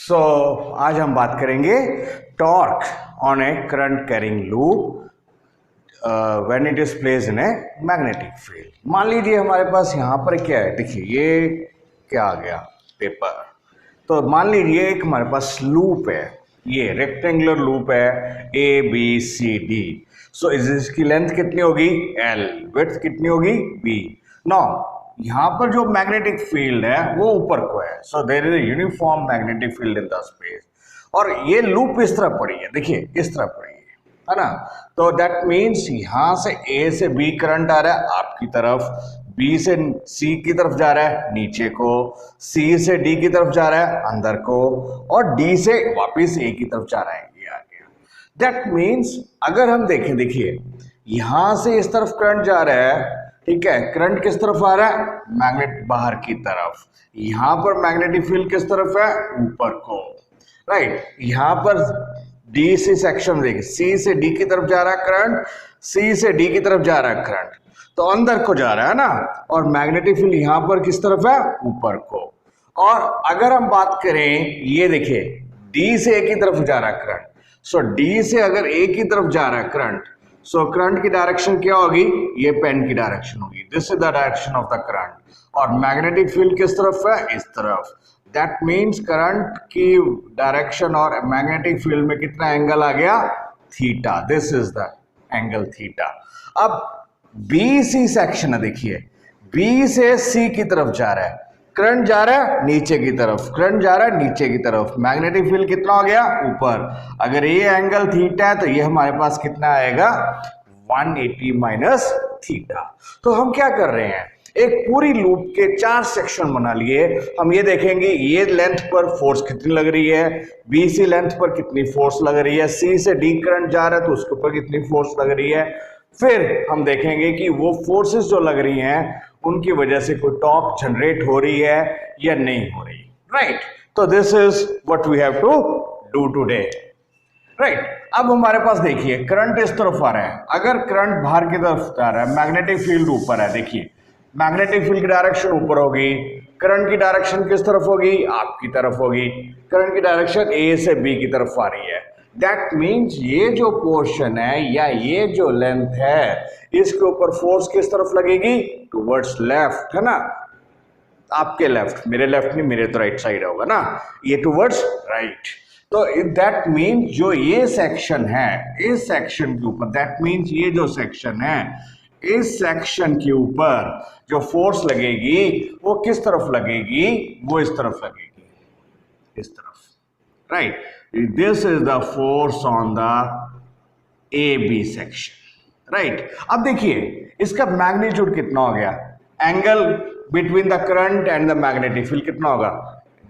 सो आज हम बात करेंगे torque on A current carrying loop when it is placed in a magnetic field. मान लीजिए हमारे पास यहाँ पर क्या है, देखिए ये क्या आ गया पेपर। तो मान लीजिए एक हमारे पास लूप है, ये रेक्टेंगुलर लूप है ए बी सी डी। सो इसकी लेंथ कितनी होगी L, विड्थ कितनी होगी B। नाउ यहाँ पर जो मैग्नेटिक फील्ड है वो ऊपर को है, so there is a uniform magnetic field in the space. और ये लूप इस तरह पड़ी है, देखिए इस तरह पड़ी है ना। तो दैट मीन्स यहाँ से A से B करंट आ रहा है आपकी तरफ, B से C की तरफ जा रहा है नीचे को, C से D की तरफ जा रहा है अंदर को, और D से वापिस A की तरफ जा रहा है, ये आ गया। दैट मीन्स अगर हम देखें, देखिए यहाँ से इस तरफ करंट जा रहा है, ठीक है, करंट किस तरफ आ रहा है, मैग्नेट बाहर की तरफ। यहाँ पर मैग्नेटिक फील्ड किस तरफ है, ऊपर को, राइट। यहाँ पर डी से सेक्शन देखिए, सी से डी की तरफ जा रहा है करंट, सी से डी की तरफ जा रहा है करंट, तो अंदर को जा रहा है ना। और मैग्नेटिक फील्ड यहाँ पर किस तरफ है, ऊपर को। और अगर हम बात करें, ये देखिए डी से ए की तरफ जा रहा है करंट, सो डी से अगर ए की तरफ जा रहा है करंट, सो करंट की डायरेक्शन क्या होगी, ये पेन की डायरेक्शन होगी, this is the direction of the current. और मैग्नेटिक फील्ड किस तरफ है, इस तरफ। दैट मीन्स करंट की डायरेक्शन और मैग्नेटिक फील्ड में कितना एंगल आ गया, theta. This is the angle theta. अब बी सी सेक्शन है, देखिए बी से सी की तरफ जा रहा है, करंट जा रहा है नीचे की तरफ, करंट जा रहा है नीचे की तरफ, मैग्नेटिक फील्ड कितना हो गया, ऊपर। अगर ये एंगल थीटा है तो ये हमारे पास कितना आएगा, 180 माइनस थीटा। तो हम क्या कर रहे हैं, एक पूरी लूप के 4 सेक्शन बना लिए। हम ये देखेंगे ये लेंथ पर फोर्स कितनी लग रही है, बी सी लेंथ पर कितनी फोर्स लग रही है, सी से डी करंट जा रहा है तो उसके ऊपर कितनी फोर्स लग रही है। फिर हम देखेंगे कि वो फोर्सेस जो लग रही हैं उनकी वजह से कोई टॉर्क जनरेट हो रही है या नहीं हो रही, राइट। तो this is what we have to do today, right. अब हमारे पास देखिए करंट इस तरफ आ रहा है, अगर करंट बाहर की तरफ जा रहा है, मैग्नेटिक फील्ड ऊपर है, देखिए मैग्नेटिक फील्ड की डायरेक्शन ऊपर होगी, करंट की डायरेक्शन किस तरफ होगी, आपकी तरफ होगी। करंट की डायरेक्शन ए से बी की तरफ आ रही है। दैट मीन्स ये जो पोर्शन है या ये जो लेंथ है, इसके ऊपर फोर्स किस तरफ लगेगी, टुवर्ड्स लेफ्ट, है ना। आपके लेफ्ट, मेरे लेफ्ट नहीं, मेरे तो राइट साइड होगा ना, ये टुवर्ड्स राइट। तो दैट मीन्स जो ये सेक्शन है, इस सेक्शन के ऊपर, दैट मीन्स ये जो सेक्शन है, इस सेक्शन के ऊपर जो फोर्स लगेगी वो किस तरफ लगेगी, वो इस तरफ लगेगी, इस तरफ, right. This is the force on the A B section, right. अब देखिए इसका मैग्नीट्यूड कितना हो गया, angle between the current and the magnetic field कितना होगा,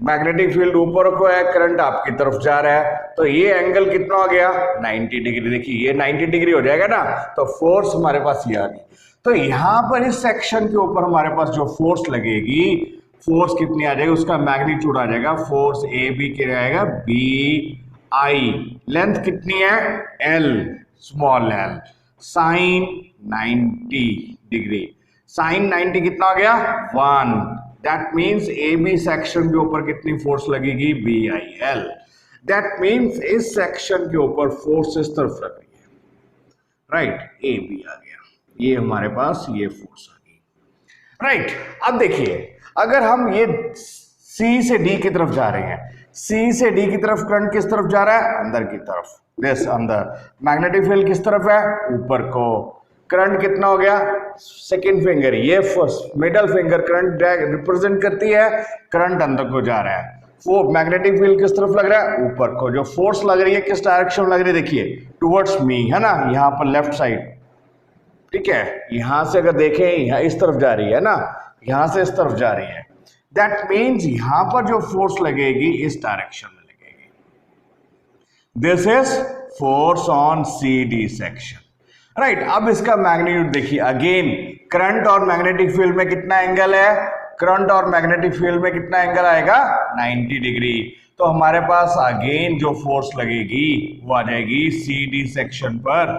मैग्नेटिक फील्ड ऊपर को है, करंट आपकी तरफ जा रहा है, तो ये एंगल कितना हो गया, 90 डिग्री। देखिए ये 90 डिग्री हो जाएगा ना, तो फोर्स हमारे पास ये आ गई। तो यहाँ पर इस सेक्शन के ऊपर हमारे पास जो फोर्स लगेगी, फोर्स कितनी आ जाएगी, उसका मैग्नीट्यूड आ जाएगा, फोर्स ए बी के रहेगा बी आई, लेंथ कितनी है L, स्मॉल l, साइन 90 डिग्री, साइन 90 कितना हो गया 1। That means A B section के ऊपर कितनी फोर्स लगेगी, B I L. That means इस सेक्शन के ऊपर फोर्स इस तरफ लग रही है, राइट, ए बी आ गया, ये हमारे पास ये फोर्स आ गई, राइट। अब देखिए अगर हम ये सी से डी की तरफ जा रहे हैं, सी से डी की तरफ करंट किस तरफ जा रहा है, अंदर की तरफ, दिस अंदर। मैग्नेटिक फील्ड किस तरफ है, ऊपर को। करंट कितना हो गया, सेकेंड फिंगर, ये first middle finger current represent करती है, करंट अंदर को जा रहा है। वो मैग्नेटिक फील्ड किस तरफ लग रहा है, ऊपर को। जो फोर्स लग रही है किस डायरेक्शन लग रही है, देखिए टुवर्ड्स मी, है ना, यहाँ पर लेफ्ट साइड, ठीक है। यहां से अगर देखें यहाँ इस तरफ जा रही है ना, यहां से इस तरफ जा रही है। दैट मीन्स यहां पर जो फोर्स लगेगी इस डायरेक्शन में लगेगी। This is force on C D section, right. अब इसका मैग्नीट्यूड देखिए, अगेन करंट और मैग्नेटिक फील्ड में कितना एंगल है, करंट और मैग्नेटिक फील्ड में कितना एंगल आएगा, 90 डिग्री। तो हमारे पास अगेन जो फोर्स लगेगी वो आ जाएगी सी डी सेक्शन पर,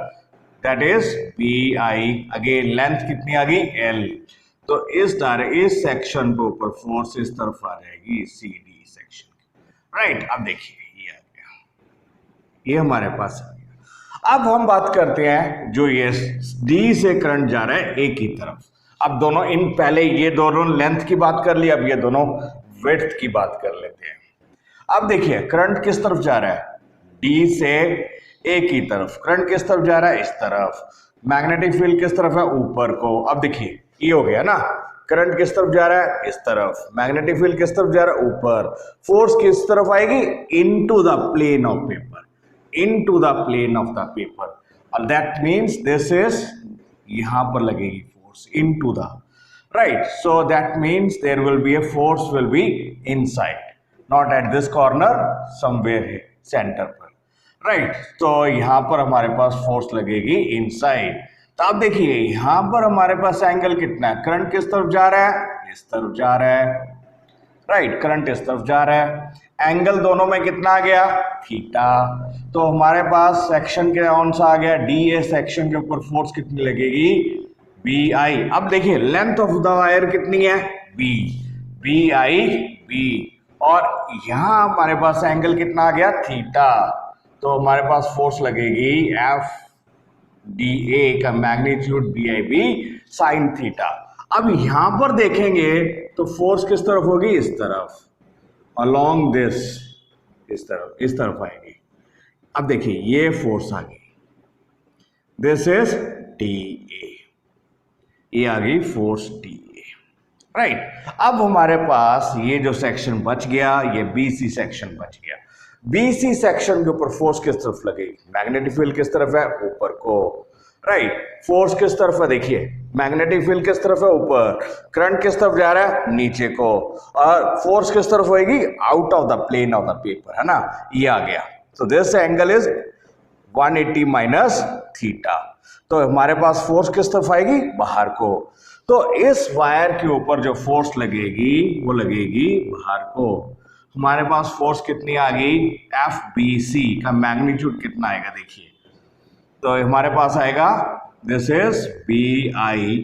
that is B I. Again length कितनी आ गई, L। तो इस सेक्शन के ऊपर फोर्स इस तरफ आ जाएगी, सी डी सेक्शन, राइट। अब देखिए ये आ गया, ये हमारे पास आ गया। अब हम बात करते हैं जो ये डी से करंट जा रहा है ए की तरफ। अब दोनों इन पहले ये दोनों लेंथ की बात कर ली, अब ये दोनों विड्थ की बात कर लेते हैं। अब देखिए करंट किस तरफ जा रहा है, डी से ए की तरफ। करंट किस तरफ जा रहा है, इस तरफ। मैग्नेटिक फील्ड किस तरफ है, ऊपर को। अब देखिए ये हो गया ना, करंट किस तरफ जा रहा है, इस तरफ। मैग्नेटिक फील्ड किस तरफ जा रहा है, ऊपर। फोर्स किस तरफ आएगी, into the plane of paper, into the plane of the paper. और दैट मींस दिस इज, यहां पर लगेगी force into the, right. So that means there will be a force will be inside, not at this corner, somewhere है center पर, राइट। तो यहां पर हमारे पास फोर्स लगेगी इनसाइड। तो अब देखिए यहां पर हमारे पास एंगल कितना है, करंट किस तरफ जा रहा है, इस तरफ जा रहा है, राइट। करंट इस तरफ जा रहा है, एंगल दोनों में कितना आ गया, थीटा। तो हमारे पास सेक्शन के कौन सा आ गया, डी ए सेक्शन के ऊपर फोर्स कितनी लगेगी, बी आई। अब देखिए लेंथ ऑफ द वायर कितनी है, बी, बी आई बी। और यहां हमारे पास एंगल कितना आ गया, थीटा। तो हमारे पास फोर्स लगेगी एफ डी ए का magnitude B I B sine theta. अब यहां पर देखेंगे तो फोर्स किस तरफ होगी, इस तरफ, अलोंग दिस, इस तरफ आएगी। अब देखिए ये फोर्स आ गई, दिस इज डी ए, ये आ गई फोर्स डी ए, राइट। अब हमारे पास ये जो सेक्शन बच गया, ये बीसी सेक्शन बच गया। बीसी सेक्शन के ऊपर फोर्स किस तरफ लगेगी, मैग्नेटिक फील्ड किस तरफ है, ऊपर को, राइट। फोर्स किस तरफ है, देखिए मैग्नेटिक फील्ड किस तरफ है, ऊपर। करंट किस तरफ जा रहा है, नीचे को। और फोर्स किस तरफ होगी, out of the plane of the paper, है ना, ये आ गया। So this angle is 180 minus theta. तो हमारे पास फोर्स किस तरफ आएगी, बाहर को। तो इस वायर के ऊपर जो फोर्स लगेगी वो लगेगी बाहर को। हमारे पास फोर्स कितनी आ गई, एफ बी सी का मैग्नीट्यूड कितना आएगा, देखिए। तो हमारे पास आएगा, this is B I,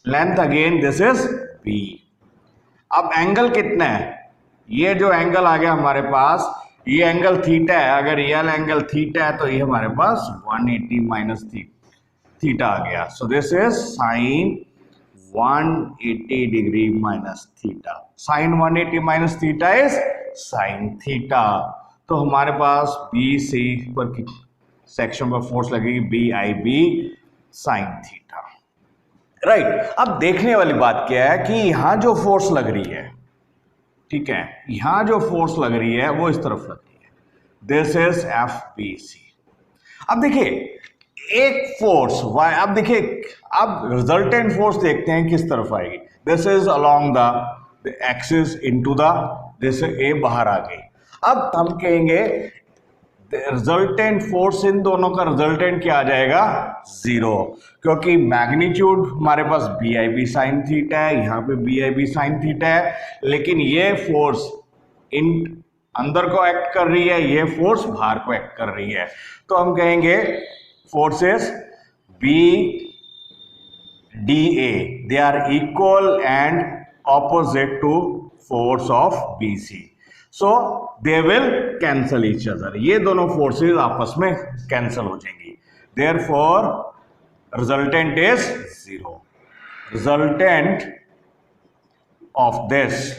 length again this is B. अब एंगल कितना है, ये जो एंगल आ गया हमारे पास, ये एंगल थीटा है। अगर ये एंगल थीटा है तो ये हमारे पास 180 माइनस थीटा आ गया। So this is sine 180 degree minus theta. Sine 180 minus theta is sine theta. तो हमारे पास बी सी पर सेक्शन पर फोर्स लगेगी B I B sine theta, right. अब देखने वाली बात क्या है कि यहां जो फोर्स लग रही है, ठीक है, यहां जो फोर्स लग रही है वो इस तरफ लग रही है, this is F B C. अब देखिए एक फोर्स वाई, अब देखिए अब रिजल्टेंट फोर्स देखते हैं किस तरफ आएगी, this is along the axis into the, this a बाहर आ गई। अब हम कहेंगे रिजल्टेंट फोर्स, इन दोनों का रिजल्टेंट क्या आ जाएगा, जीरो, क्योंकि मैग्नीट्यूड हमारे पास B I B sine theta है, यहाँ पे B I B sine theta है, लेकिन ये फोर्स इन अंदर को एक्ट कर रही है, ये फोर्स बाहर को एक्ट कर रही है। तो हम कहेंगे forces B D A they are equal and opposite to force of B C. So they will cancel each other, ये दोनों फोर्सेस आपस में कैंसल हो जाएंगी। Therefore resultant is zero. Resultant of this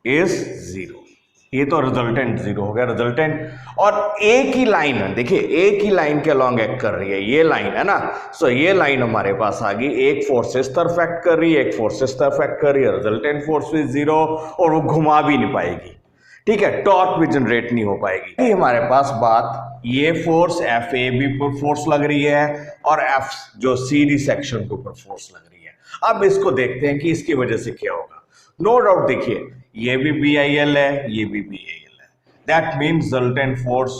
is zero. ये तो resultant zero हो गया, रिजल्टेंट। और एक ही लाइन है, देखिए एक ही लाइन के अलॉन्ग एक्ट कर रही है, ये लाइन है ना। सो ये लाइन हमारे पास आ गई, एक फोर्स इस तरफ एक्ट कर रही है, एक फोर्स इस तरफ एक्ट कर रही है, रिजल्टेंट फोर्स भी जीरो, और वो घुमा भी नहीं पाएगी, ठीक है, टॉर्क भी जनरेट नहीं हो पाएगी। ये हमारे पास बात, ये फोर्स एफ ए बी पर फोर्स लग रही है और एफ जो सी डी सेक्शन के ऊपर फोर्स लग रही है। अब इसको देखते हैं कि इसकी वजह से क्या होगा। नो डाउट देखिए ये भी बी आई एल है, ये भी बी आई एल है, that means resultant force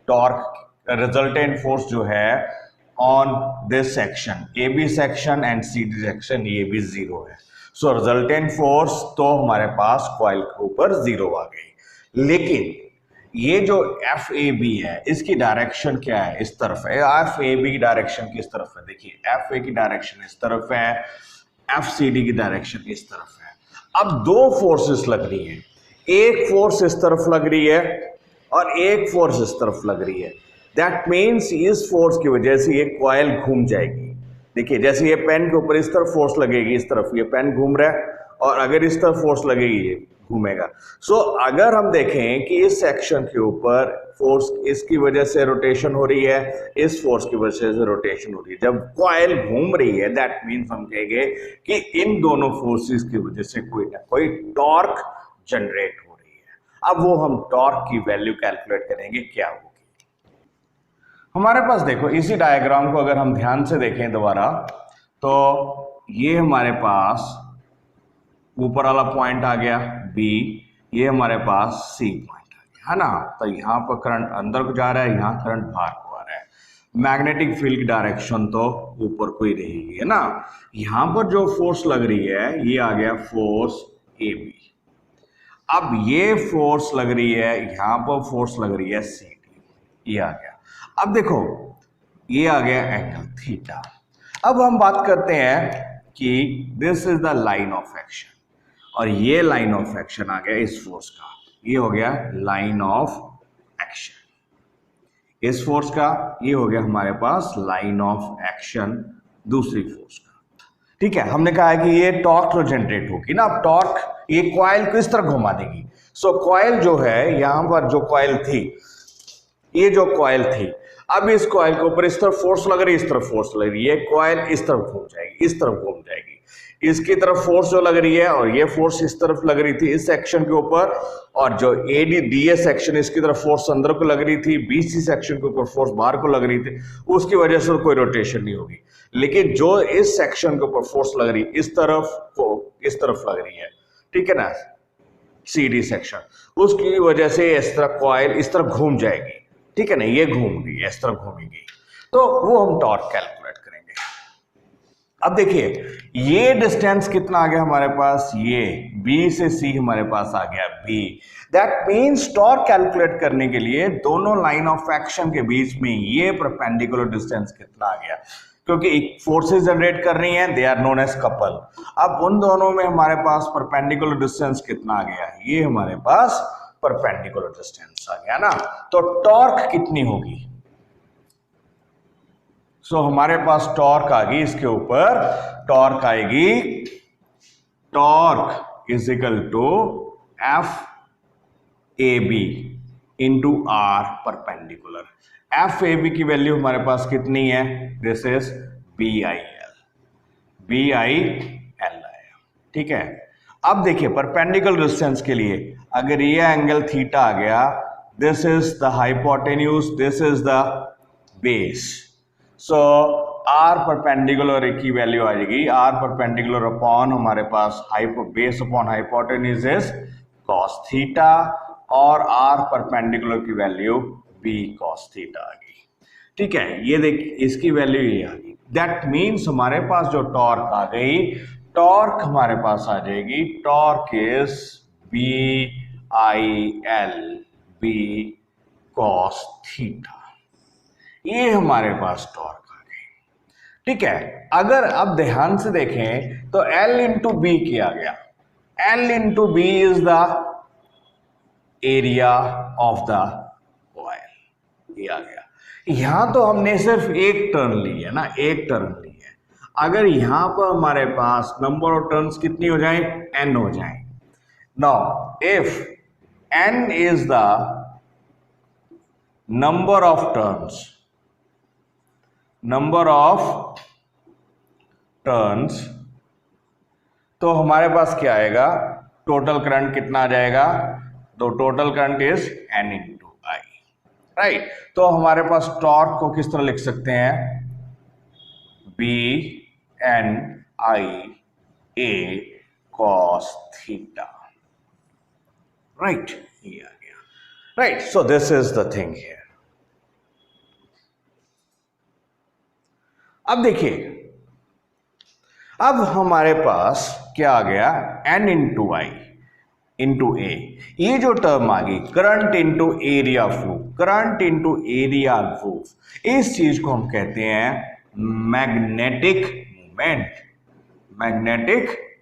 torque, resultant force जो है on this section A B section and C D section, ये भी जीरो है। सो रिजल्टेंट फोर्स तो हमारे पास कॉइल के ऊपर जीरो आ गई। लेकिन ये जो एफ ए बी है इसकी डायरेक्शन क्या है, इस तरफ है। एफ ए बी की डायरेक्शन किस तरफ है, देखिए एफ ए की डायरेक्शन इस तरफ है, एफ सी डी की डायरेक्शन इस तरफ है। अब दो फोर्सेस लग रही हैं, एक फोर्स इस तरफ लग रही है और एक फोर्स इस तरफ लग रही है। दैट मीन्स इस फोर्स की वजह से ये कॉइल घूम जाएगी। देखिए जैसे ये पेन के ऊपर इस तरफ फोर्स लगेगी, इस तरफ ये पेन घूम रहा है, और अगर इस तरफ फोर्स लगेगी ये घूमेगा। सो अगर हम देखें कि इस सेक्शन के ऊपर फोर्स इसकी वजह से रोटेशन हो रही है, इस फोर्स की वजह से रोटेशन हो रही है, जब कॉइल घूम रही है दैट मीन्स हम कहेंगे कि इन दोनों फोर्सेस की वजह से कोई ना कोई टॉर्क जनरेट हो रही है। अब वो हम टॉर्क की वैल्यू कैलकुलेट करेंगे, क्या होगी। हमारे पास देखो इसी डायग्राम को अगर हम ध्यान से देखें दोबारा, तो ये हमारे पास ऊपर वाला पॉइंट आ गया B, ये हमारे पास C पॉइंट आ गया, है ना। तो यहाँ पर करंट अंदर को जा रहा है, यहाँ करंट बाहर को आ रहा है। मैग्नेटिक फील्ड की डायरेक्शन तो ऊपर को ही रहेगी, है ना। यहाँ पर जो फोर्स लग रही है ये आ गया फोर्स AB। अब ये फोर्स लग रही है, यहाँ पर फोर्स लग रही है CD, ये आ गया। अब देखो ये आ गया एंगल थीटा। अब हम बात करते हैं कि this is the line of action, और ये लाइन ऑफ एक्शन आ गया इस फोर्स का, ये हो गया लाइन ऑफ एक्शन इस फोर्स का, ये हो गया हमारे पास लाइन ऑफ एक्शन दूसरी फोर्स का। ठीक है, हमने कहा है कि ये टॉर्क तो जनरेट होगी ना। अब टॉर्क ये कॉइल को इस तरह घुमा देगी। सो कॉइल जो है, यहां पर जो कॉइल थी, ये जो कॉइल थी, अब इस कॉइल के ऊपर इस तरफ फोर्स लग रही है, इस तरफ फोर्स लग रही है, ये कॉइल इस तरफ घूम जाएगी, इस तरफ घूम जाएगी। इसकी तरफ फोर्स जो लग रही है और ये फोर्स इस तरफ लग रही थी इस सेक्शन के ऊपर, और जो ADDA सेक्शन इसकी तरफ फोर्स अंदर को लग रही थी, BC सेक्शन के ऊपर फोर्स बाहर को लग रही थी, उसकी वजह से कोई रोटेशन नहीं होगी। लेकिन जो इस सेक्शन के ऊपर फोर्स लग रही है इस तरफ लग रही है, ठीक है ना, CD सेक्शन, उसकी वजह से इस तरह कॉइल इस तरफ घूम जाएगी, ठीक है ना, ये घूम गई, इस तरफ घूमेगी, तो वो हम टॉर्क कैलकुलेट करेंगे। अब देखिए ये डिस्टेंस कितना आ गया हमारे पास, ये B से C हमारे पास आ गया B। That means torque calculate करने के लिए दोनों लाइन ऑफ एक्शन के बीच में ये परपेंडिकुलर डिस्टेंस कितना आ गया, क्योंकि फोर्सेस जनरेट कर रही हैं, they are known as couple. अब उन दोनों में हमारे पास परपेंडिकुलर डिस्टेंस कितना आ गया, ये हमारे पास परपेंडिकुलर डिस्टेंस आ गया ना। तो टॉर्क कितनी होगी, सो हमारे पास टॉर्क आ गई, इसके ऊपर टॉर्क आएगी, torque is equal to FAB into R perpendicular. FAB की वैल्यू हमारे पास कितनी है, दिस इज BIL आया, ठीक है। अब देखिए परपेंडिकुलर डिस्टेंस के लिए अगर ये एंगल थीटा आ गया, this is the hypotenuse, this is the base, so R perpendicular की वैल्यू आ जाएगी, R परपेंडिकुलर अपॉन हमारे पास base upon hypotenuse is cos theta, और R परपेंडिकुलर की वैल्यू B cos थीटा आ गई, ठीक है। ये देख इसकी वैल्यू ये आ गई। दैट मीन्स हमारे पास जो टॉर्क आ गई, टॉर्क हमारे पास आ जाएगी, torque is BIL B cos theta, ये हमारे पास टॉर्क आ गई, ठीक है। अगर अब ध्यान से देखें तो L इंटू B क्या आ गया, L into B is the area of the coil, ये आ गया। यहां तो हमने सिर्फ एक टर्न ली है ना, एक टर्न ली है। अगर यहां पर हमारे पास नंबर ऑफ टर्न्स कितनी हो जाए, N हो जाए। Now if N is the number of turns, तो हमारे पास क्या आएगा, टोटल करंट कितना आ जाएगा, तो total current is N into I, right. तो हमारे पास टॉर्क को किस तरह लिख सकते हैं, BNIA cos थीटा, राइट, ये आ गया, right. So this is the thing here. अब देखिए अब हमारे पास क्या आ गया, N into I into A, ये जो टर्म आ गई current into area flow, current into area flow, इस चीज को हम कहते हैं मैग्नेटिक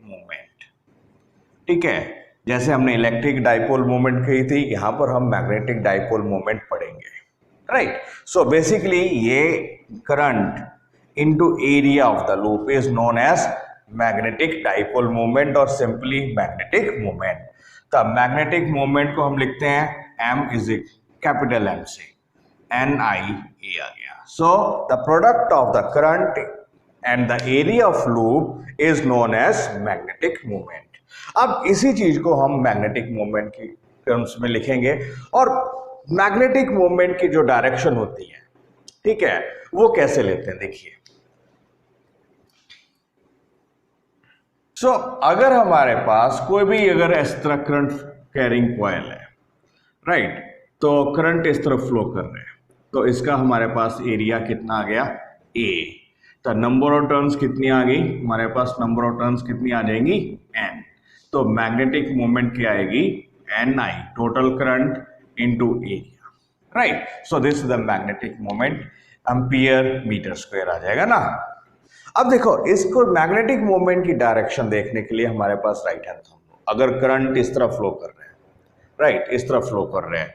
मूवमेंट, ठीक है। जैसे हमने इलेक्ट्रिक डाइपोल मोमेंट कही थी, यहां पर हम मैग्नेटिक डाइपोल मोमेंट पढ़ेंगे, राइट। सो बेसिकली ये current into area of the loop is known as magnetic dipole moment और सिंपली मैग्नेटिक मोमेंट। तो मैग्नेटिक मोमेंट को हम लिखते हैं एम इज कैपिटल एम से, एन आई ए आ गया। So the product of the current and the area of loop is known as magnetic moment. अब इसी चीज को हम मैग्नेटिक मोमेंट की टर्म्स में लिखेंगे और मैग्नेटिक मोमेंट की जो डायरेक्शन होती है, ठीक है, वो कैसे लेते हैं देखिए। सो अगर हमारे पास कोई भी अगर इस तरह करंट कैरिंग कॉइल है, राइट, तो करंट इस तरफ फ्लो कर रहे हैं, तो इसका हमारे पास एरिया कितना आ गया, ए। तो नंबर ऑफ टर्न्स कितनी आ गई हमारे पास, नंबर ऑफ टर्न्स कितनी आ जाएंगी, एन। तो मैग्नेटिक मोमेंट क्या आएगी, N I, total current into area, right. So this is the magnetic moment, ampere metre square आ जाएगा ना। अब देखो, इसको मैग्नेटिक मोमेंट की डायरेक्शन देखने के लिए हमारे पास राइट हैंड थंब, अगर करंट इस तरफ फ्लो कर रहे हैं, राइट, इस तरफ फ्लो कर रहे हैं,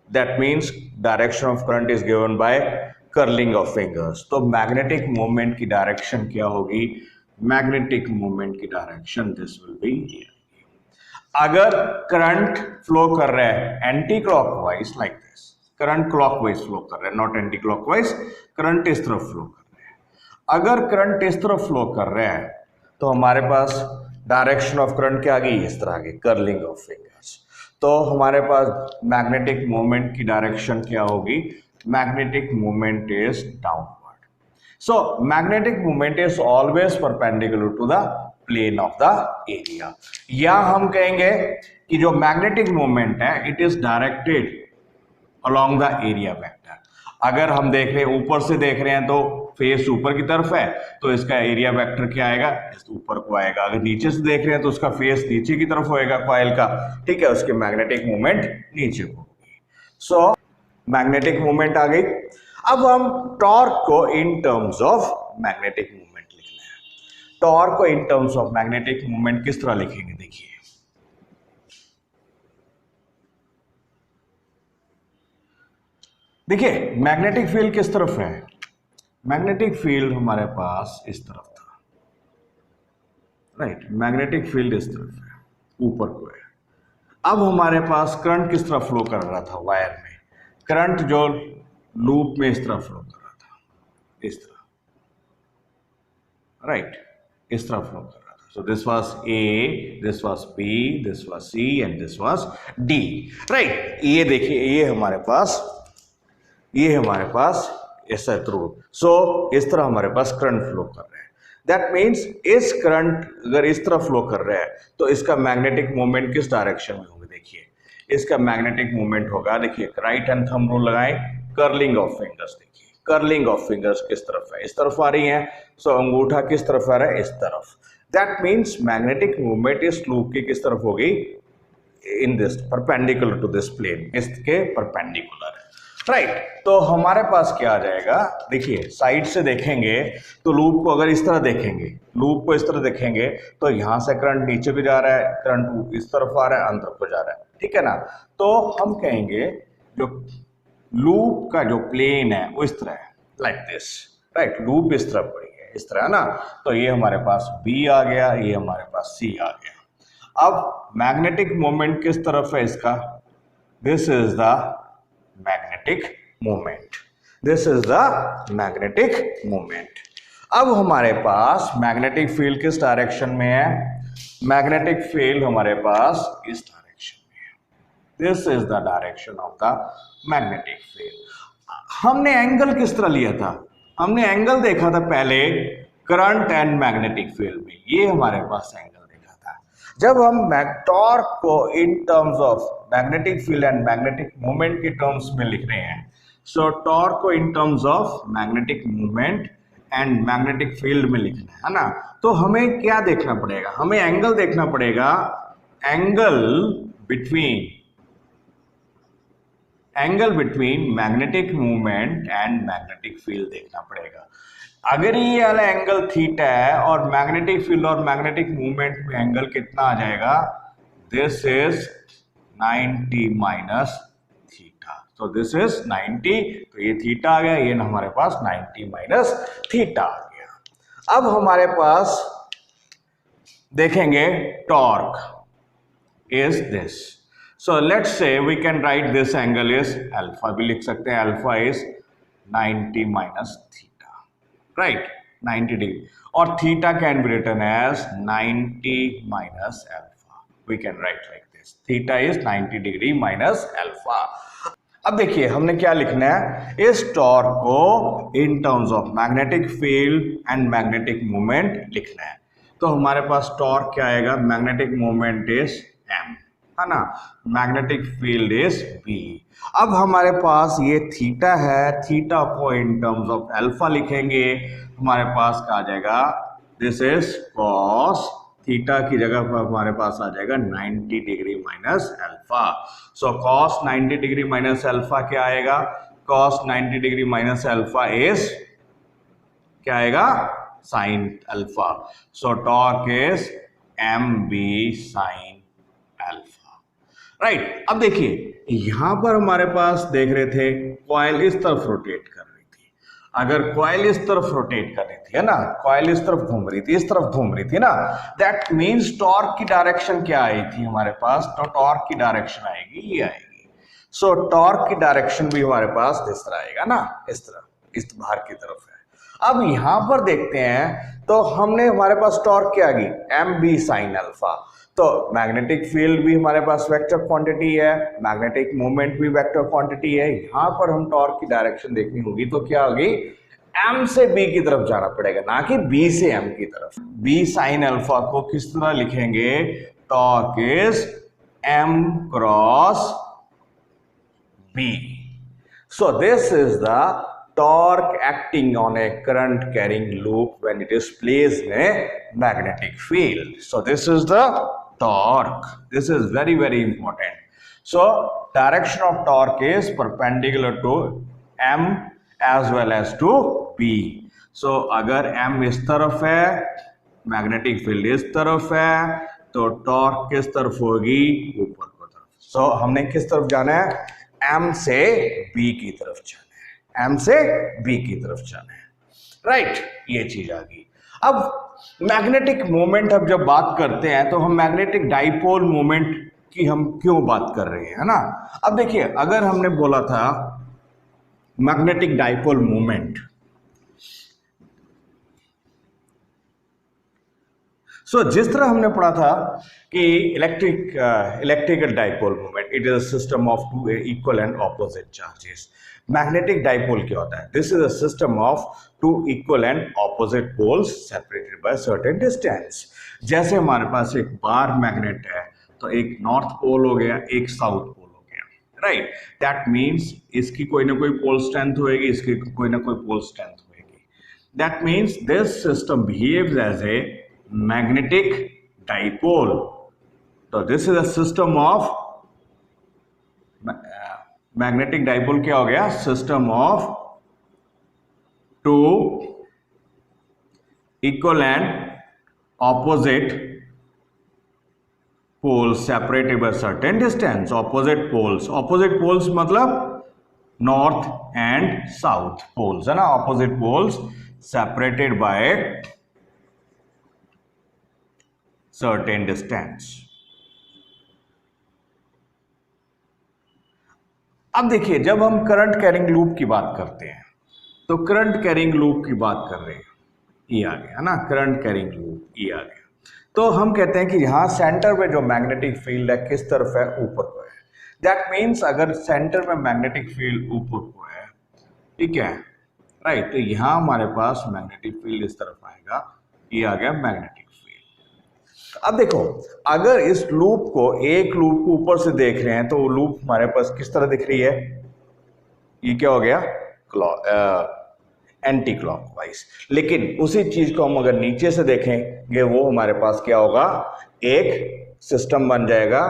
that means direction of current is given by curling of fingers. तो मैग्नेटिक मोमेंट की डायरेक्शन क्या होगी, मैग्नेटिक मोमेंट की डायरेक्शन दिस विल बी, अगर करंट फ्लो कर रहा है anti clockwise like this, current clockwise flow कर रहा है, नॉट एंटी क्लॉकवाइज, करंट इस तरफ फ्लो कर रहा है। अगर करंट इस तरफ फ्लो कर रहा है तो हमारे पास डायरेक्शन ऑफ करंट क्या आ गई, इस तरह की कर्लिंग ऑफ फिंगर्स। तो हमारे पास मैग्नेटिक मोमेंट की डायरेक्शन क्या होगी, magnetic moment is downward. So magnetic moment is always perpendicular to the plane of the area, या हम कहेंगे कि जो मैग्नेटिक मोमेंट है it is directed along the area vector. अगर हम देख रहे हैं ऊपर से देख रहे हैं तो फेस ऊपर की तरफ है, तो इसका एरिया वेक्टर क्या आएगा, इस ऊपर को आएगा। अगर नीचे से देख रहे हैं तो उसका फेस नीचे की तरफ होएगा कॉइल का, ठीक है, उसकी मैग्नेटिक मोमेंट नीचे को होगी। सो मैग्नेटिक मोमेंट आ गई। अब हम टॉर्क को in terms of magnetic moment लिखना है। टॉर्क को in terms of magnetic moment किस तरह लिखेंगे देखिए, देखिए मैग्नेटिक फील्ड किस तरफ है, मैग्नेटिक फील्ड हमारे पास इस तरफ था, राइट, मैग्नेटिक फील्ड इस तरफ है, ऊपर को है। अब हमारे पास करंट किस तरफ फ्लो कर रहा था, वायर में करंट जो लूप में इस तरफ फ्लो कर रहा था, इस तरह, राइट, इस तरह फ्लो कर रहा था। So this was A, this was B, this was C and this was D, right. ये देखिए, ये हमारे पास ऐसा थ्रू, सो इस तरह हमारे पास करंट फ्लो कर रहा है। दैट मीन्स इस करंट अगर इस तरह फ्लो कर रहा है तो इसका मैग्नेटिक मोमेंट किस डायरेक्शन में होगा, देखिए इसका मैग्नेटिक मोमेंट होगा, देखिए राइट हैंड थंब रूल लगाएं, कर्लिंग ऑफ फिंगर्स, देखिए कर्लिंग ऑफ फिंगर्स किस तरफ है, इस तरफ आ रही है। सो अंगूठा किस तरफ आ रहा है, इस तरफ। दैट मीन्स मैग्नेटिक मूवमेंट इस लूप की किस तरफ होगी, in this perpendicular to this plane, इसके परपेंडिकुलर, राइट। तो हमारे पास क्या आ जाएगा, देखिए साइड से देखेंगे तो लूप को अगर इस तरह देखेंगे, लूप को इस तरह देखेंगे तो यहां से करंट नीचे को जा रहा है, करंट इस तरफ आ रहा है, अंदर को जा रहा है, ठीक है ना। तो हम कहेंगे जो लूप का जो प्लेन है वो इस तरह है, लाइक दिस, राइट, लूप इस तरफ पड़ी है, इस तरह ना। तो ये हमारे पास B आ गया, ये हमारे पास C आ गया। अब मैग्नेटिक मोमेंट किस तरफ है इसका, this is the magnetic moment, this is the magnetic moment. अब हमारे पास मैग्नेटिक फील्ड किस डायरेक्शन में है, मैग्नेटिक फील्ड हमारे पास इस डायरेक्शन में है, this is the direction of the magnetic field. हमने एंगल किस तरह लिया था, हमने एंगल देखा था पहले करंट एंड मैग्नेटिक फील्ड में, ये हमारे पास एंगल देखा था। जब हम टॉर्क को in terms of magnetic field and magnetic movement के टर्म्स में लिख रहे हैं, सो टॉर्क को in terms of magnetic movement and magnetic field में लिखना है ना। तो हमें क्या देखना पड़ेगा, हमें एंगल देखना पड़ेगा, angle between magnetic movement and magnetic field देखना पड़ेगा। अगर ये वाला एंगल थीटा है और मैग्नेटिक फील्ड और मैग्नेटिक मूवमेंट में एंगल कितना आ जाएगा, दिस इज 90 माइनस थीटा। तो दिस इज 90, तो ये थीटा आ गया, ये हमारे पास 90 माइनस थीटा आ गया। अब हमारे पास देखेंगे torque is this. So let's say we can write this angle is alpha, भी लिख सकते हैं alpha is 90 minus theta, right, 90 degree, और theta can be written as 90 minus alpha. We can write like this, theta is 90 degree minus alpha. अब देखिए हमने क्या लिखना है, इस टॉर्क को in terms of magnetic field and magnetic moment लिखना है। तो हमारे पास टॉर्क क्या आएगा, मैग्नेटिक मोमेंट इज m, है ना, मैग्नेटिक फील्ड इज b। अब हमारे पास ये थीटा है, थीटा को इन टर्म्स ऑफ अल्फा लिखेंगे, हमारे पास क्या आ जाएगा, दिस इज कॉस, थीटा की जगह पर हमारे पास आ जाएगा 90 degree minus alpha. So cos 90 degree minus alpha क्या आएगा, cos 90 degree minus alpha is क्या आएगा, sine alpha. So torque is mb sine alpha, right. अब देखिए यहां पर हमारे पास देख रहे थे कॉइल इस तरफ रोटेट कर रही थी, अगर कॉइल इस तरफ रोटेट कर रही थी, है ना, कॉइल इस तरफ घूम रही थी, इस तरफ घूम रही थी ना, दैट मींस टॉर्क की डायरेक्शन क्या आई थी हमारे पास, तो टॉर्क की डायरेक्शन आएगी ये आएगी। सो टॉर्क की डायरेक्शन भी हमारे पास इस तरह आएगा ना, इस तरह, इस बाहर की तरफ है। अब यहां पर देखते हैं तो हमने हमारे पास टॉर्क क्या आ गई, mb साइन अल्फा। तो मैग्नेटिक फील्ड भी हमारे पास वेक्टर क्वांटिटी है, मैग्नेटिक मोमेंट भी वेक्टर क्वांटिटी है। यहां पर हम टॉर्क की डायरेक्शन देखनी होगी तो क्या होगी, m से b की तरफ जाना पड़ेगा, ना कि b से m की तरफ। b साइन अल्फा को किस तरह लिखेंगे, torque is m cross b। So this is the torque acting on a current carrying loop when it is placed in a magnetic field. So this is the torque. This is very important. So direction of torque is perpendicular to m as well as to b. So अगर m इस तरफ है, magnetic field इस तरफ है, तो torque किस तरफ होगी, ऊपर की तरफ। सो हमने किस तरफ जाना है, m से b की तरफ जाना है, m से b की तरफ जाना है, राइट, ये चीज आ गई। अब मैग्नेटिक मोमेंट अब जब बात करते हैं तो हम मैग्नेटिक डाइपोल मोमेंट की हम क्यों बात कर रहे हैं, है ना। अब देखिए अगर हमने बोला था मैग्नेटिक डाइपोल मोमेंट, सो जिस तरह हमने पढ़ा था कि electrical dipole moment, it is a system of two equal and opposite charges. Magnetic dipole क्या होता है, this is a system of two equal and opposite poles separated by certain distance. जैसे हमारे पास एक बार मैग्नेट है, तो एक north pole हो गया, एक साउथ पोल हो गया, राइट, दैट मीन्स इसकी कोई ना कोई पोल स्ट्रेंथ होएगी, इसकी कोई ना कोई पोल स्ट्रेंथ होएगी। That means this system behaves as a magnetic dipole. So this is a system of magnetic dipole क्या हो गया, system of two equal and opposite poles separated by certain distance. Opposite poles मतलब north and south poles, है ना, opposite poles separated by certain distance. अब देखिए जब हम करंट कैरिंग लूप की बात करते हैं तो करंट कैरिंग लूप की बात कर रहे हैं, ये आ गया, है ना, करंट कैरिंग लूप, ये आ गया। तो हम कहते हैं कि यहां सेंटर में जो मैग्नेटिक फील्ड है किस तरफ है, ऊपर को है। दैट मीन्स अगर सेंटर में मैग्नेटिक फील्ड ऊपर को है, ठीक है, राइट, तो यहां हमारे पास मैग्नेटिक फील्ड इस तरफ आएगा, ये आ गया मैग्नेटिक। अब देखो अगर इस लूप को, एक लूप को ऊपर से देख रहे हैं तो वो लूप हमारे पास किस तरह दिख रही है, ये क्या हो गया, एंटी क्लॉकवाइज। लेकिन उसी चीज को हम अगर नीचे से देखेंगे वो हमारे पास क्या होगा, एक सिस्टम बन जाएगा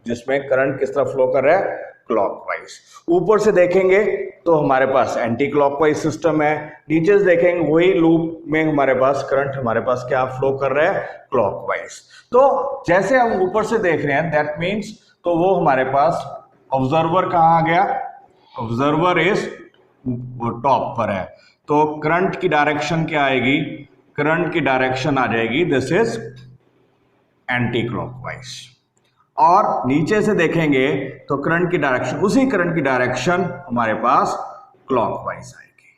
जिसमें करंट किस तरह फ्लो कर रहा है, क्लॉकवाइज। ऊपर से देखेंगे तो हमारे पास एंटी क्लॉकवाइज सिस्टम है। नीचे से देखेंगे वही लूप में हमारे पास करंट हमारे पास क्या फ्लो कर रहा है, क्लॉकवाइज। तो जैसे हम ऊपर से देख रहे हैं दैट मीन्स, तो वो हमारे पास ऑब्जर्वर कहाँ आ गया, ऑब्जर्वर इज टॉप पर है, तो करंट की डायरेक्शन क्या आएगी, करंट की डायरेक्शन आ जाएगी दिस इज एंटी क्लॉकवाइज। और नीचे से देखेंगे तो करंट की डायरेक्शन, उसी करंट की डायरेक्शन हमारे पास क्लॉकवाइज आएगी,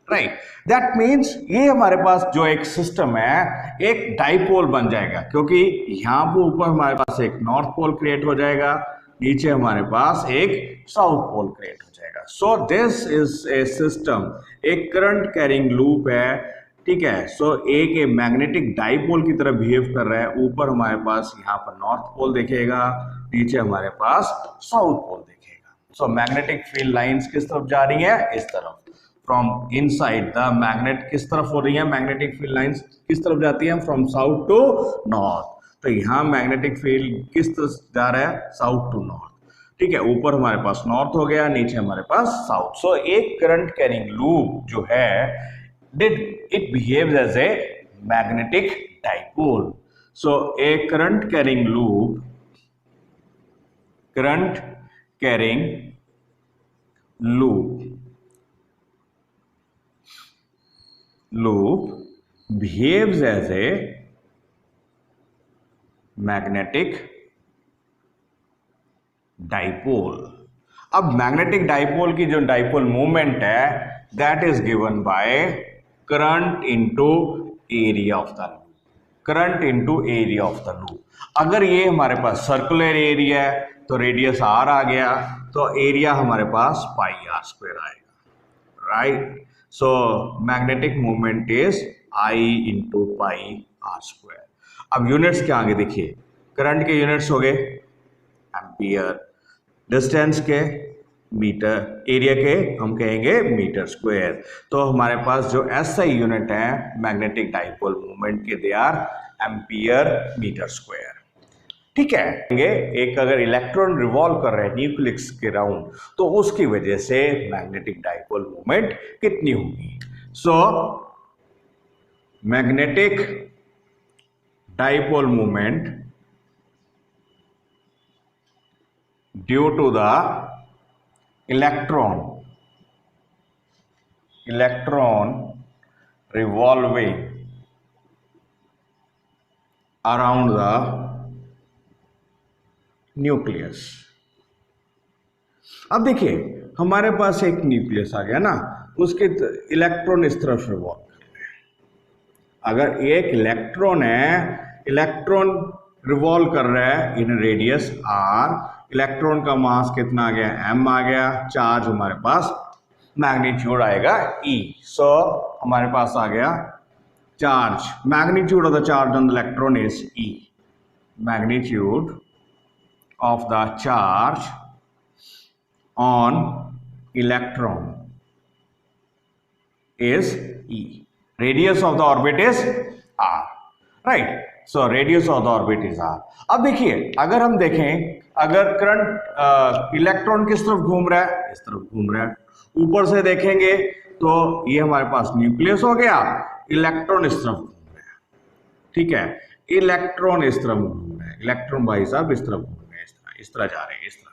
राइट। दैट मीन्स ये हमारे पास जो एक सिस्टम है एक डाइपोल बन जाएगा, क्योंकि यहां पर ऊपर हमारे पास एक नॉर्थ पोल क्रिएट हो जाएगा, नीचे हमारे पास एक साउथ पोल क्रिएट हो जाएगा। सो दिस इज ए सिस्टम, एक करंट कैरिंग लूप है, ठीक है। सो एक मैग्नेटिक डाइपोल की तरह बिहेव कर रहा है, ऊपर हमारे पास यहाँ पर नॉर्थ पोल दिखेगा, नीचे हमारे पास साउथ पोल दिखेगा। सो मैग्नेटिक फील्ड लाइंस किस तरफ जा रही है, इस तरफ, फ्रॉम इनसाइड द मैग्नेट किस तरफ हो रही है, मैग्नेटिक फील्ड लाइंस किस तरफ जाती है, फ्रॉम साउथ टू नॉर्थ। तो यहाँ मैग्नेटिक फील्ड किस तरफ जा रहा है, साउथ टू नॉर्थ, ठीक है। ऊपर हमारे पास नॉर्थ हो गया, नीचे हमारे पास साउथ। सो एक करंट कैरिंग लूप जो है it behaves as a magnetic dipole. So a current carrying loop behaves as a magnetic dipole. अब मैग्नेटिक डाइपोल की जो डाइपोल मूवमेंट है that is given by current into area of the loop, current into area of the loop. अगर ये हमारे पास circular area है तो radius are आ गया, तो एरिया हमारे पास पाई आर स्क्वायर आएगा, right. So magnetic movement is I into pi R square. अब यूनिट्स क्या आगे देखिए, करंट के यूनिट्स हो गए एम्पियर, डिस्टेंस के मीटर, एरिया के हम कहेंगे मीटर स्क्वायर। तो हमारे पास जो एसआई यूनिट है मैग्नेटिक डाइपोल मूवमेंट के, they are ampere metre square, ठीक है। एक अगर इलेक्ट्रॉन रिवॉल्व कर रहे हैं न्यूक्लियस के राउंड, तो उसकी वजह से मैग्नेटिक डाइपोल मूवमेंट कितनी होगी। So magnetic dipole movement due to the electron revolving around the nucleus। अब देखिए हमारे पास एक न्यूक्लियस आ गया ना, उसके इलेक्ट्रॉन इस तरफ रिवॉल्व कर रहे हैं। अगर एक इलेक्ट्रॉन है, इलेक्ट्रॉन रिवॉल्व कर रहा है इन रेडियस आर, इलेक्ट्रॉन का मास कितना आ गया, m आ गया, चार्ज हमारे पास मैग्नीट्यूड आएगा E। सो हमारे पास आ गया charge, magnitude of the charge on the electron is E, magnitude of the charge on electron is E, radius of the orbit is R, right. So radius of the orbit is R। अब देखिए अगर हम देखें, अगर current electron किस तरफ घूम रहा है, इस तरफ घूम रहा है, ऊपर से देखेंगे तो ये हमारे पास न्यूक्लियस हो गया, इलेक्ट्रॉन इस तरफ घूम रहा है, ठीक है, इलेक्ट्रॉन इस तरफ घूम रहा है, इलेक्ट्रॉन भाई साहब इस तरफ घूम रहे हैं, इस तरह जा रहे हैं, इस तरह।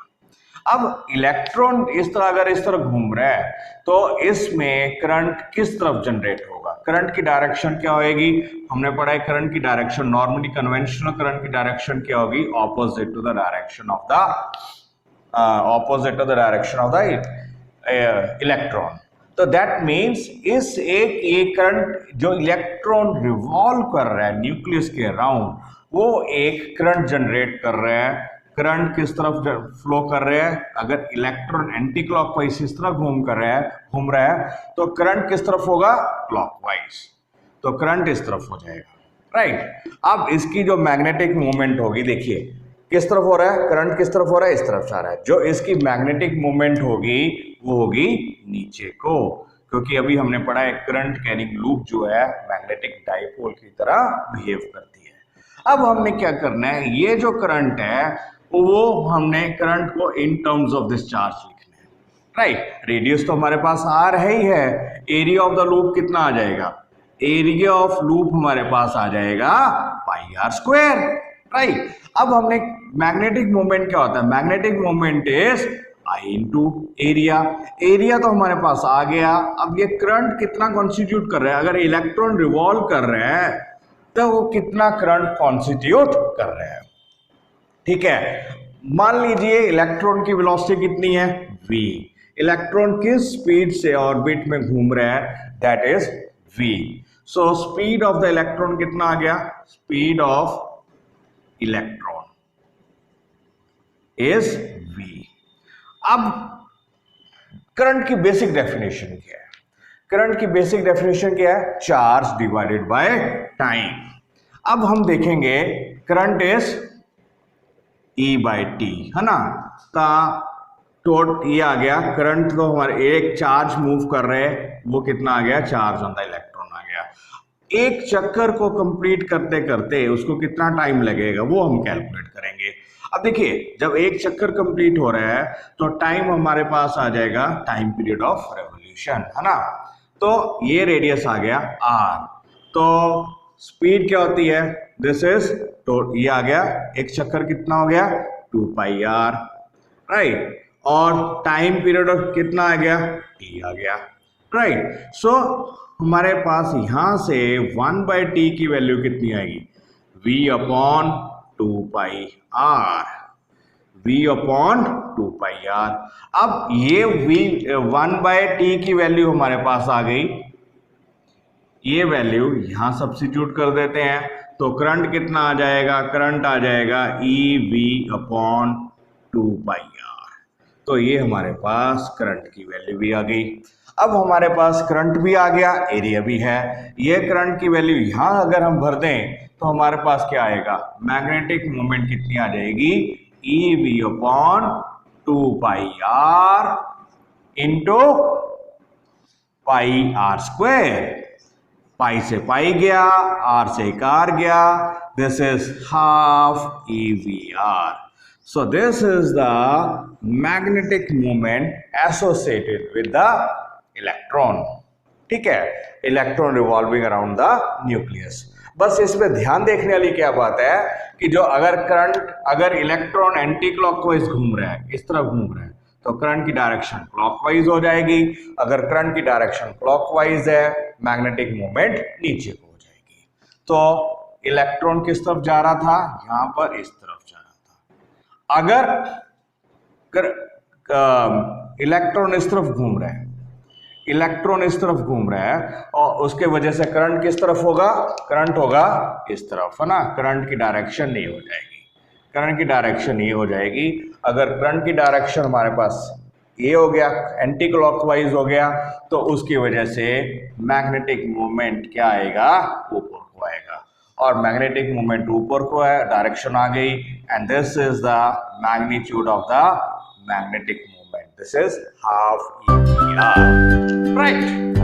अब इलेक्ट्रॉन इस तरह अगर इस तरफ घूम रहा है तो इसमें करंट किस तरफ जनरेट होगा, करंट की डायरेक्शन क्या होगी, हमने पढ़ा है करंट की डायरेक्शन, नॉर्मली कन्वेंशनल करंट की डायरेक्शन क्या होगी, opposite to the direction of the electron. तो दैट मीन्स इस एक ये करंट जो इलेक्ट्रॉन रिवॉल्व कर रहा है न्यूक्लियस के अराउंड, वो एक करंट जनरेट कर रहा है। करंट किस तरफ फ्लो कर रहा है, अगर इलेक्ट्रॉन एंटी क्लॉकवाइज इस तरफ घूम रहा है तो करंट किस तरफ होगा, क्लॉकवाइज, तो करंट इस तरफ हो जाएगा, राइट। अब इसकी जो मैग्नेटिक मूवमेंट होगी, देखिए किस तरफ हो रहा है, करंट किस तरफ हो रहा है, इस तरफ जा रहा है, जो इसकी मैग्नेटिक मूवमेंट होगी वो होगी नीचे को, क्योंकि अभी हमने पढ़ा है करंट कैरिंग लूप जो है मैग्नेटिक डाइपोल की तरह बिहेव करती है। अब हमने क्या करना है, ये जो करंट है वो हमने करंट को in terms of this charge लिखना है, राइट। रेडियस तो हमारे पास आर है ही है, एरिया ऑफ द लूप कितना आ जाएगा, एरिया ऑफ लूप हमारे पास आ जाएगा पाई आर स्क्वायर, राइट। अब हमने मैग्नेटिक मोमेंट क्या होता है, magnetic moment is I into area, area तो हमारे पास आ गया। अब ये करंट कितना कॉन्स्टिट्यूट कर रहा है, अगर इलेक्ट्रॉन रिवॉल्व कर रहे हैं तो वो कितना करंट कॉन्स्टिट्यूट कर रहे हैं, ठीक है। मान लीजिए इलेक्ट्रॉन की वेलोसिटी कितनी है v, इलेक्ट्रॉन किस स्पीड से ऑर्बिट में घूम रहे हैं, that is v। So speed of the electron कितना आ गया, speed of electron is v। अब करंट की बेसिक डेफिनेशन क्या है, करंट की बेसिक डेफिनेशन क्या है, चार्ज डिवाइडेड बाय टाइम। अब हम देखेंगे current is E by T, है ना, ये आ गया करंट, तो हमारे एक चार्ज मूव कर रहे हैं, वो कितना आ गया, चार्ज ऑन द इलेक्ट्रॉन आ गया। एक चक्कर को कंप्लीट करते करते उसको कितना टाइम लगेगा वो हम कैलकुलेट करेंगे। अब देखिए जब एक चक्कर कंप्लीट हो रहा है तो टाइम हमारे पास आ जाएगा टाइम पीरियड ऑफ रेवोल्यूशन, है ना। तो ये रेडियस आ गया r, तो स्पीड क्या होती है, दिस इज, तो ये आ गया एक चक्कर कितना हो गया 2 पाई r, राइट। और टाइम पीरियड ऑफ कितना आ गया t आ गया, राइट। सो हमारे पास यहां से 1 बाई टी की वैल्यू कितनी आएगी, v अपॉन 2 पाई r, v अपॉन 2 पाई r। अब ये v 1 बाई टी की वैल्यू हमारे पास आ गई, ये वैल्यू यहां सब्स्टिट्यूट कर देते हैं तो करंट कितना आ जाएगा, करंट आ जाएगा e we upon 2 pi R. तो ये हमारे पास करंट की वैल्यू भी आ गई। अब हमारे पास करंट भी आ गया, एरिया भी है। ये करंट की वैल्यू यहां अगर हम भर दें तो हमारे पास क्या आएगा, मैग्नेटिक मोमेंट कितनी आ जाएगी, E we upon 2 pi R into pi R square. Pi से पाई गया, आर से एक आर गया, this is half E V R. So this is the magnetic moment associated with the electron, ठीक है, electron revolving around the nucleus. बस इसमें ध्यान देखने वाली क्या बात है कि जो अगर इलेक्ट्रॉन एंटी क्लॉकवाइज घूम रहा है, इस तरफ घूम रहा है, तो करंट की डायरेक्शन क्लॉकवाइज हो जाएगी। अगर करंट की डायरेक्शन क्लॉकवाइज है, मैग्नेटिक मोमेंट नीचे को हो जाएगी। तो इलेक्ट्रॉन किस तरफ जा रहा था, यहां पर इस तरफ जा रहा था। अगर इलेक्ट्रॉन इस तरफ घूम रहा है, इलेक्ट्रॉन इस तरफ घूम रहा है और उसके वजह से करंट किस तरफ होगा, करंट होगा इस तरफ, है ना। करंट की डायरेक्शन ये हो जाएगी, करंट की डायरेक्शन ये हो जाएगी। अगर करंट की डायरेक्शन हमारे पास ये हो गया, एंटी क्लॉकवाइज हो गया, तो उसकी वजह से मैग्नेटिक मूवमेंट क्या आएगा, ऊपर को आएगा। और मैग्नेटिक मूवमेंट ऊपर को है, डायरेक्शन आ गई, and this is the magnitude of the magnetic movement, this is half E V R, right.